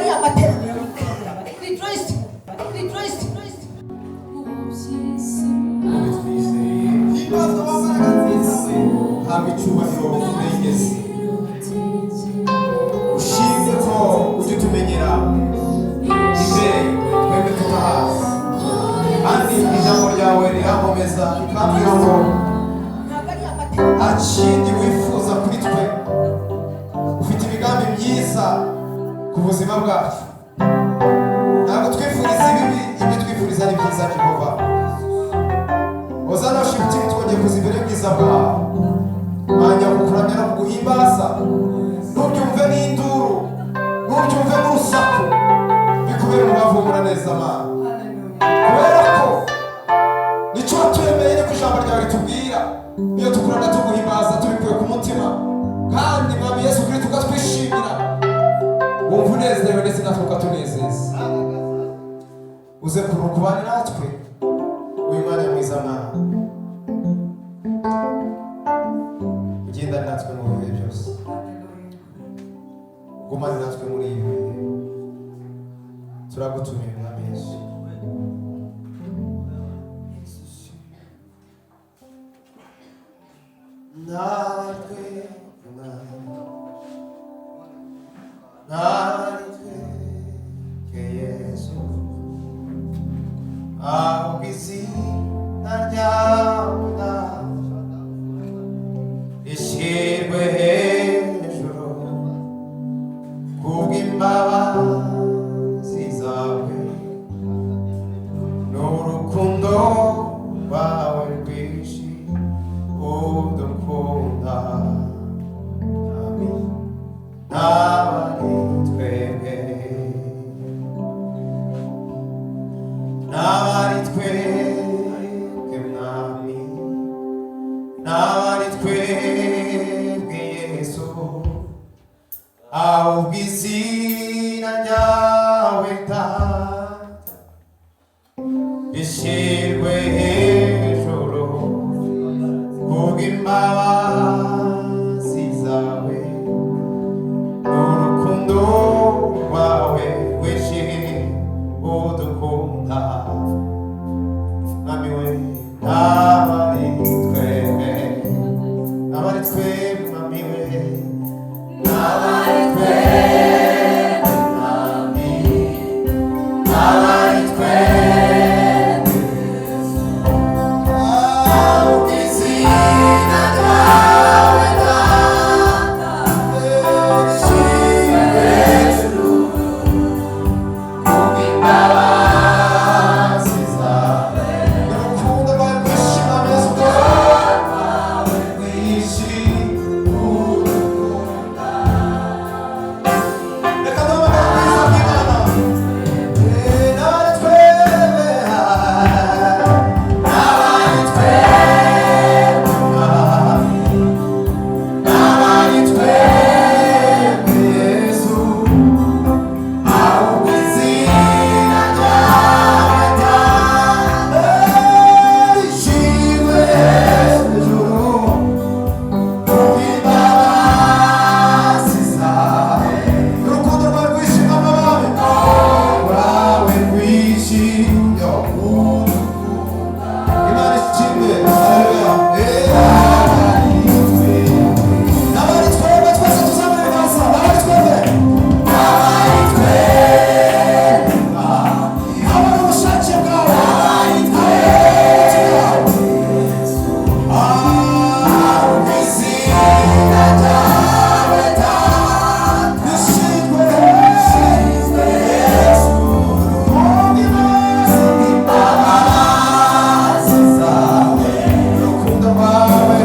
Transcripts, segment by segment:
ari amateraniro rejoice habe icyubahiro kurengezi ushimye ko ujya utumenyera imbere twebwe tubahazi kandi ijambo ryawe riramomeza rikambwira ngo nta kindi wifuza kuri twe ufite imigambi myiza ku buzima bwacu ntabwo twifuriza ibibi ibyo twifuriza ni byiza Jehova Hozana shimti twongeye kuzibere bwiza bwawe manya kukuramya no kuguhimbaza ntubyumve n'induru ntubyumve n'urusaku bikubera umubavumura neza Mana kubera ko nicyo waturemeye ko ijambo ryawe ritubwira iyo tukuramya tuguhimbaza tubikuye ku mutima kandi Mwami Yesu Kristo ukatwishimira wumva unezerewe ndetse natwe ukatunezeza uze kubana natwe uyu mwanya mwiza Mana ugenda natwe mu bihe byose gumane natwe muri ibi bihe turagutumiye Mwami Yesu natwe Yesu ahubwo izina ryawe ishyirwe hejuru kubw'imbabazi zawe n'urukundo rwawe rwinshi udukunda n'abari twebwe Mwami n'abari twebwe Yesu ahubwo izina ryawe rishyirwe hejuru kubw'imbabazi zawe n'urukundo rwawe rwinshi udukunda Mwami we n'abari twebwe Mwami we n'abari twebwe Mwami n'abari twebwe ahubwo izina ryawe rishyirwe hejuru kubw'imbabazi zawe n'urukundo rwawe rwinshi Mwami Yesu rwinshi udukunda reka n'amagambo meza bw'Imana n'abari twebwe n'abari twebwe Yesu ahubwo izina ryawe rishyirwe hejuru kubw'imbabazi zawe n'urukundo rwawe rwinshi Mwami rwawe rwinshi Imana ishimwe haleluya n'abari twebwe twese tuzamure ibiganza n'abari twebwe abari ubushake bwawe ahubwo izina ryawe rishyirwe hejuru kubw'imbabazi zawe n'urukundo rwawe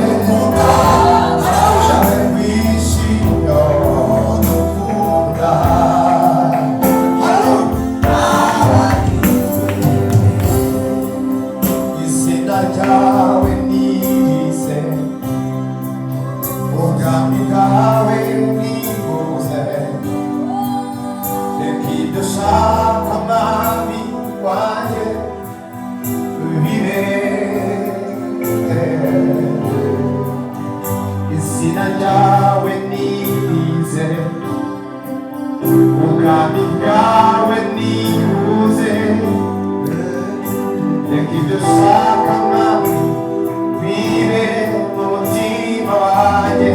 rwinshi udukunda izina ryawe nirize ubwami bwawe nibuze reka ibyo ushaka Mwami wanjye bibe izina ryawe nirize ubwami yawe nibuze reka ibyo ushaka mwami bibe mu mutima wanjye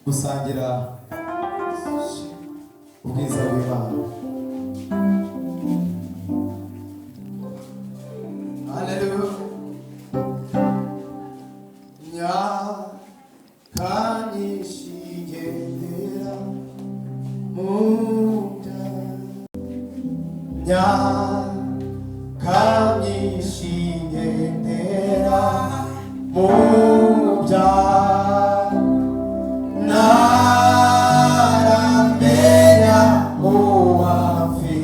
gusangira ubwiza bw'Imana. Haleluya. Nyakanyishigendera munda nyakanyishigendera munda naramenya uwafi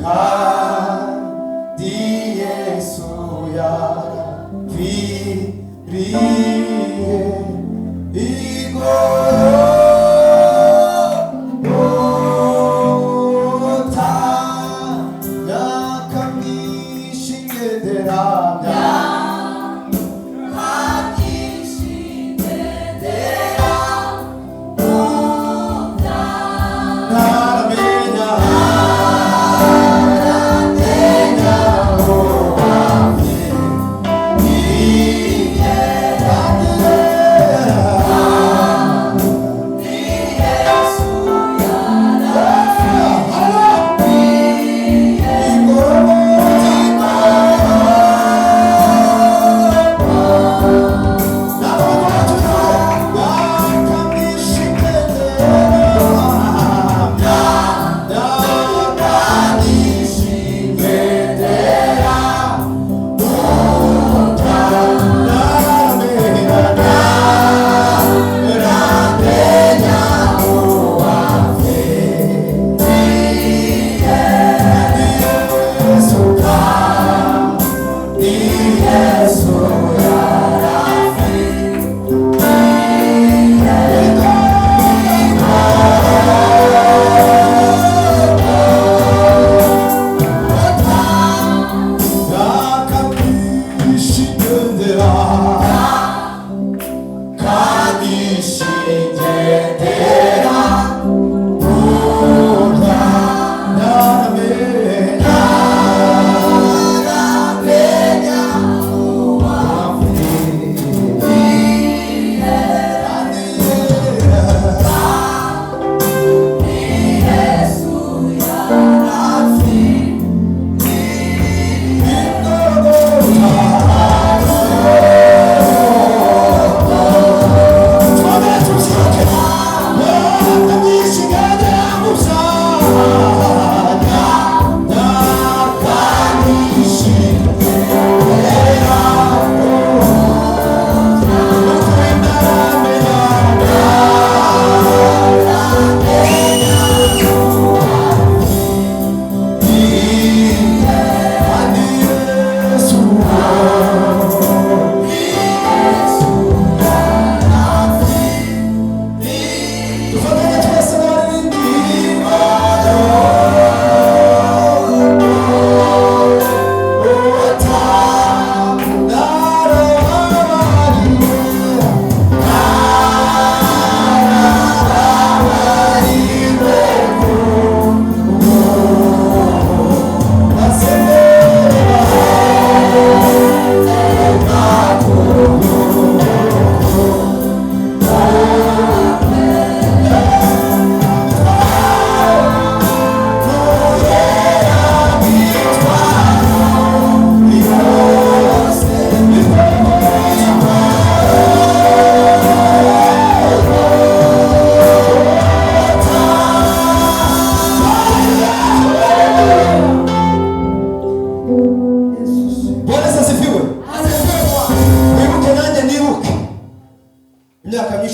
kandi Yesu yapfiriye igorogota nyakamwishingendera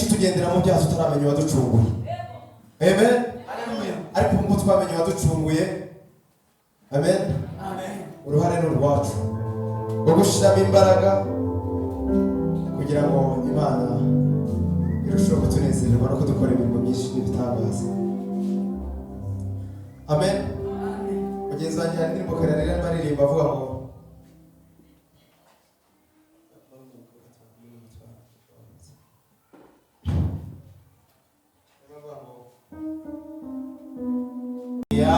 tugendera mu byaha tutaramenya waducunguye. Amen. Ariko ubu twamenye waducunguye. Amen. Uruhare ni urwacu rwo gushyiramo imbaraga kugira ngo Imana irusheho kutunezererwa no kudukora imirimo myinshi n'ibitangaza. Amen. Mugenzi wanjye hari indirimbo kare rero baririmba avuga ngo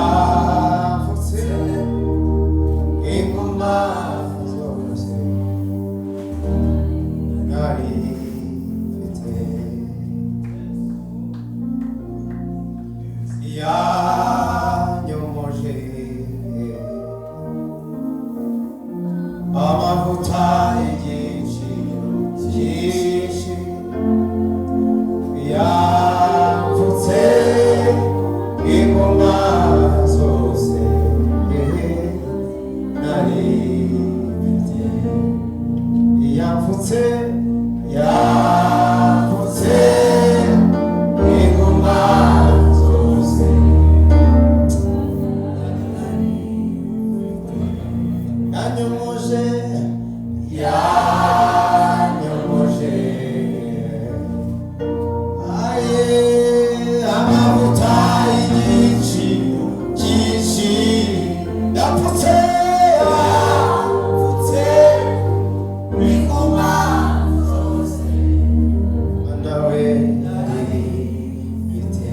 yavutse ingoma zose nari mfite, yanyomoje amavuta y'igiciro cyinshi, yavutse ingoma zose nari mfite, yavutse ingoma zose yanyomoje amavuta y'igiciro cyinshi, yapfutse ingoma zose nawe yari mfite,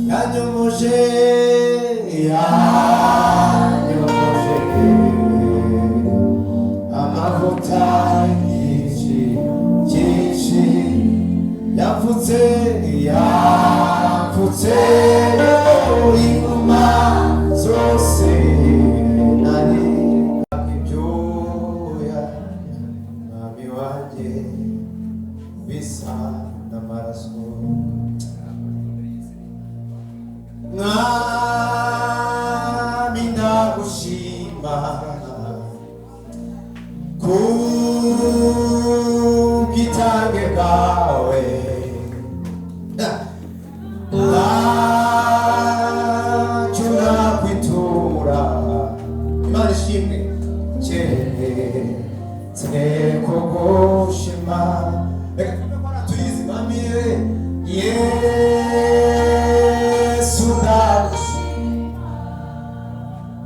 yanyomoje amavuta y'igiciro cyinshi, yapfutse ingoma zose nari ibyuya mwami wanjye bisa n'amaraso, mwami ndagushima kubw'itange bwawe, ntacyo nakwitura. Imana ishimwe keretse kugushima. Reka tuyizi mwami Yesu ndagushima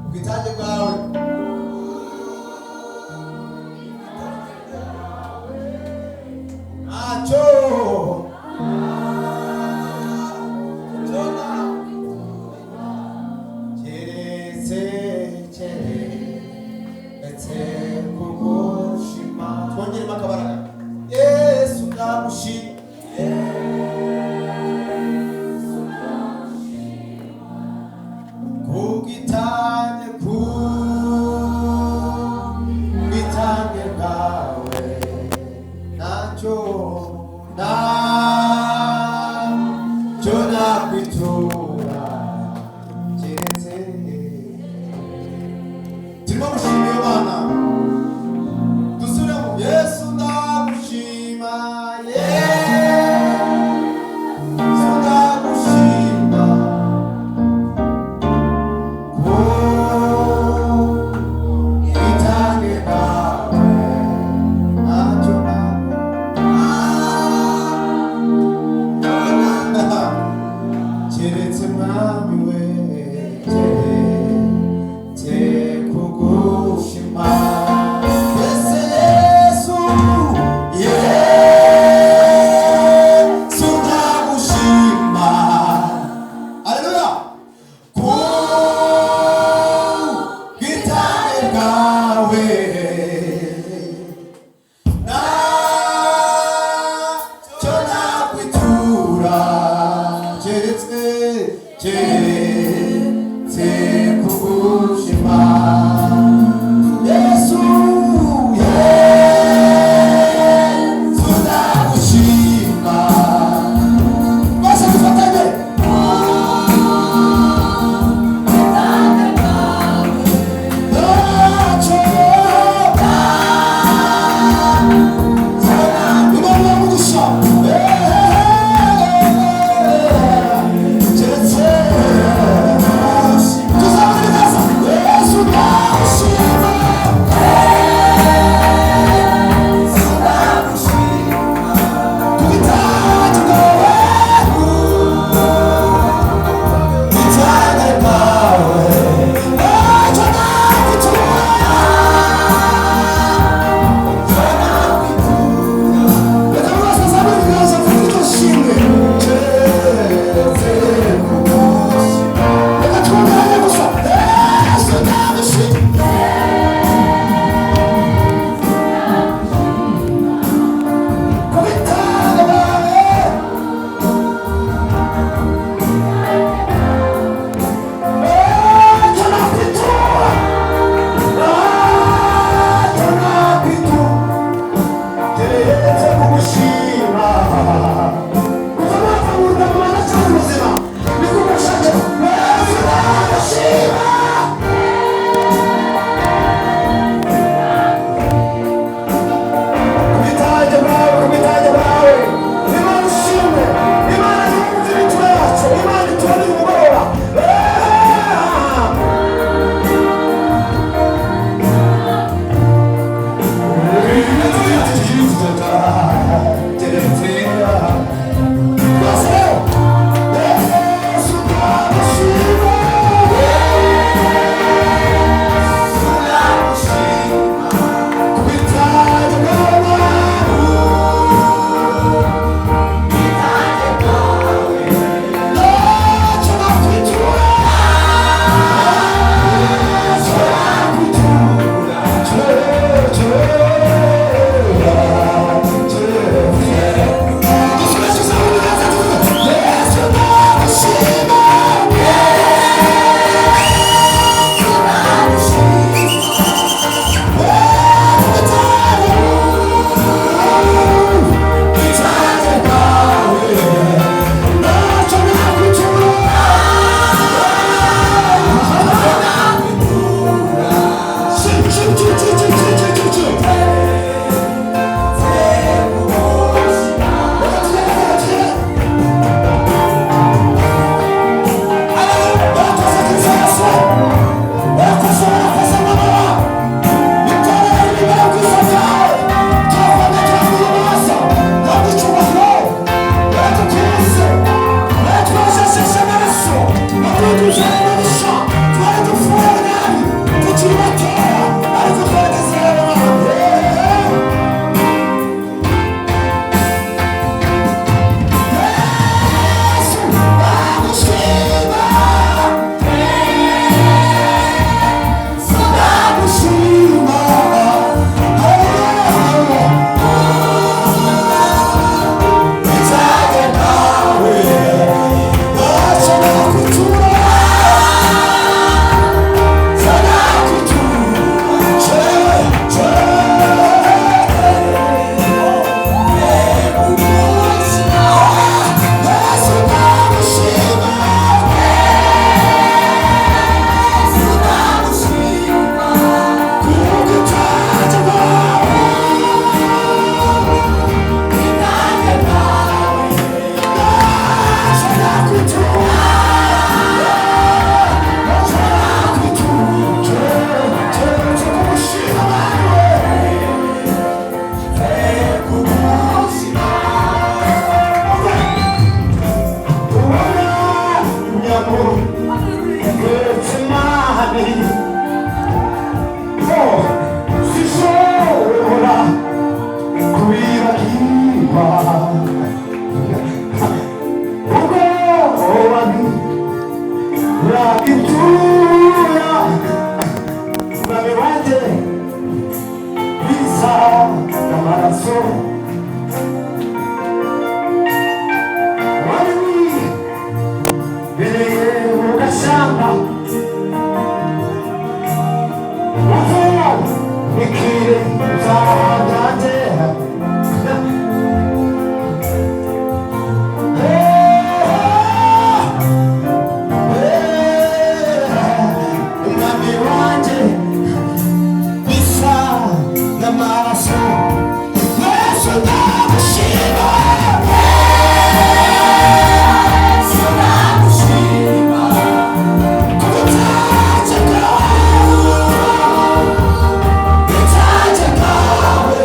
kubw'itange bwawe, ntacyo keretse kugushima. Twongeremo akabaraga. Yesu ndagushima, kubw'itange bwawe, ntacyo nakwitura keretse. Turimo gushima iyo Mana, dusubiremo. Yesu ndagushima, Yesu ndagushima kubw'itange bwawe, ntacyo keretse mwami we, keretse kugushima. Yesu ndagushima, haleluya, kubw'itange bwawe, ntacyo nakwitura keretse kugushima. Yesu ndagushima, bose dufatanye. Ntacyo wanjye bisa n'amaraso wari wibereye mu gashyamba uvuye bikire uzahaganje umwami wanjye bisa n'amaraso Yesu ndagushima Yesu ndagushima ku butange bwawe butange bwawe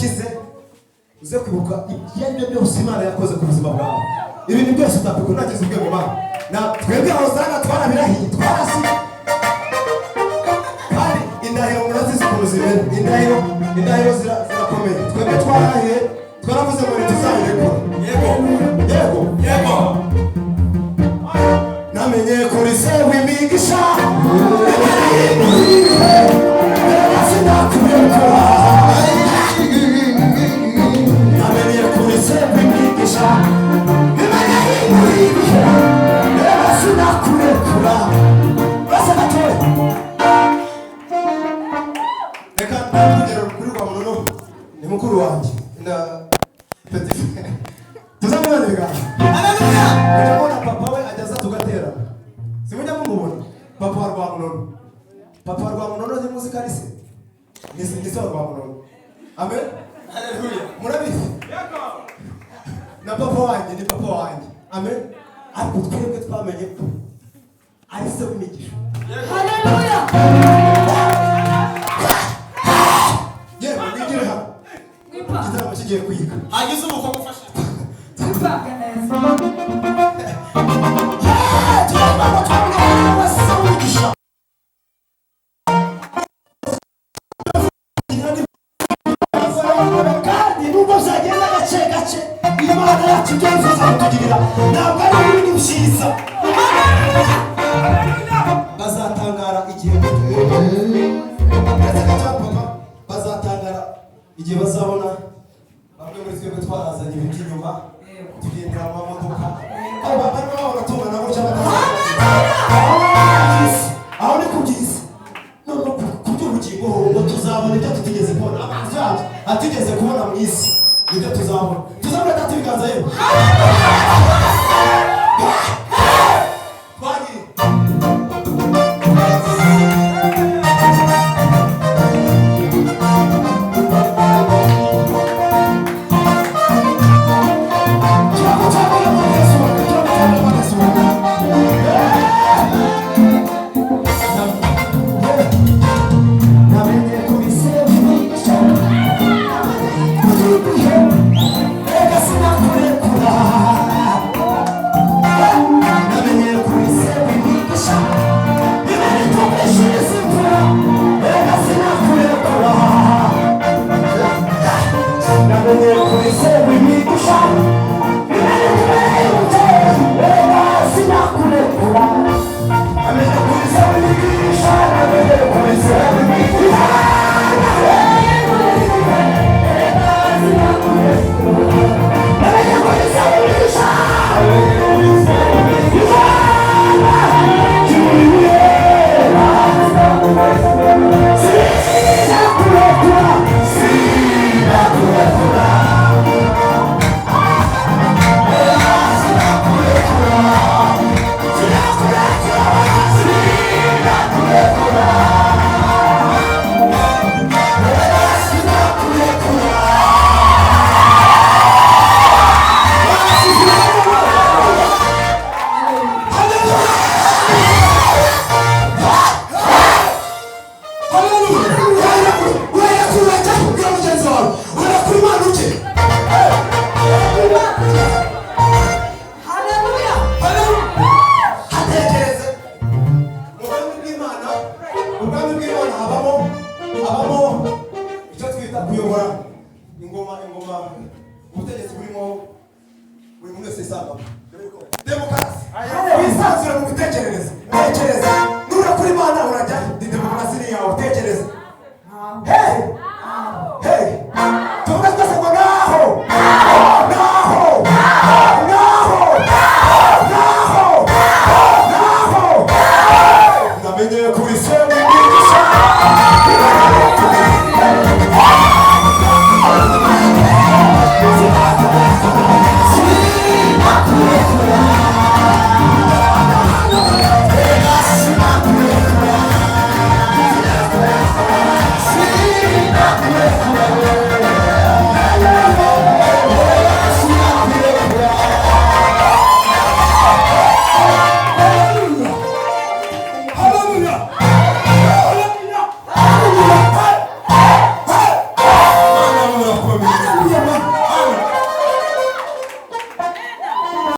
ukize uze kwibuka ibyo ari byo byose Imana yakoze ku buzima bwawe. Ibintu byose utapfa nagize ubwenge Imana. Na twebwe Hosana twarabirahiye twarasi. Kandi indahiro murazizi ukuntu zimeze. Indahiro zirakomeye. Twebwe twarahiye twaravuze ngo ntituzayirekura. Yego. Namenye kuri se w'imigisha. Ni mukuru wanjye na petit frère tuzamubona ibiganza. Haleluya. Mujya papa we ajyaza tugaterana. Simujya mumubona papa wa Rwamunono ni muzika rise ni so Rwamunono. Amen. Haleluya. Murabizi na papa wanjye ni papa wanjye. Amen. Ariko twebwe twamenye ko ari se w'imigisha. Haleluya. Mwigire hano. Igitaramo kigiye kwiga. hagize uko gufasha kandi nubwo zagenda gace Imana yacu byifuza kutugirira ntabwo ari ibintu byiza. Bazatangara igihe bazatangara igihe bazabona bamwe muri twebwe twarazanye ibiti inyuma tugendera mu mamodoka aho barimo bagatungana gutya aho ni kubyiza none ku by'ubugingo ngo tuzabona ibyo tutigeze kubona amazi yacu atigeze kubona mu isi nibyo tuzabona data ibiganza yewe twagiye ubutegetsi burimo buri muntu wese isanga demokarasi wisanzura mu bitekerezo nura kuri Imana urajya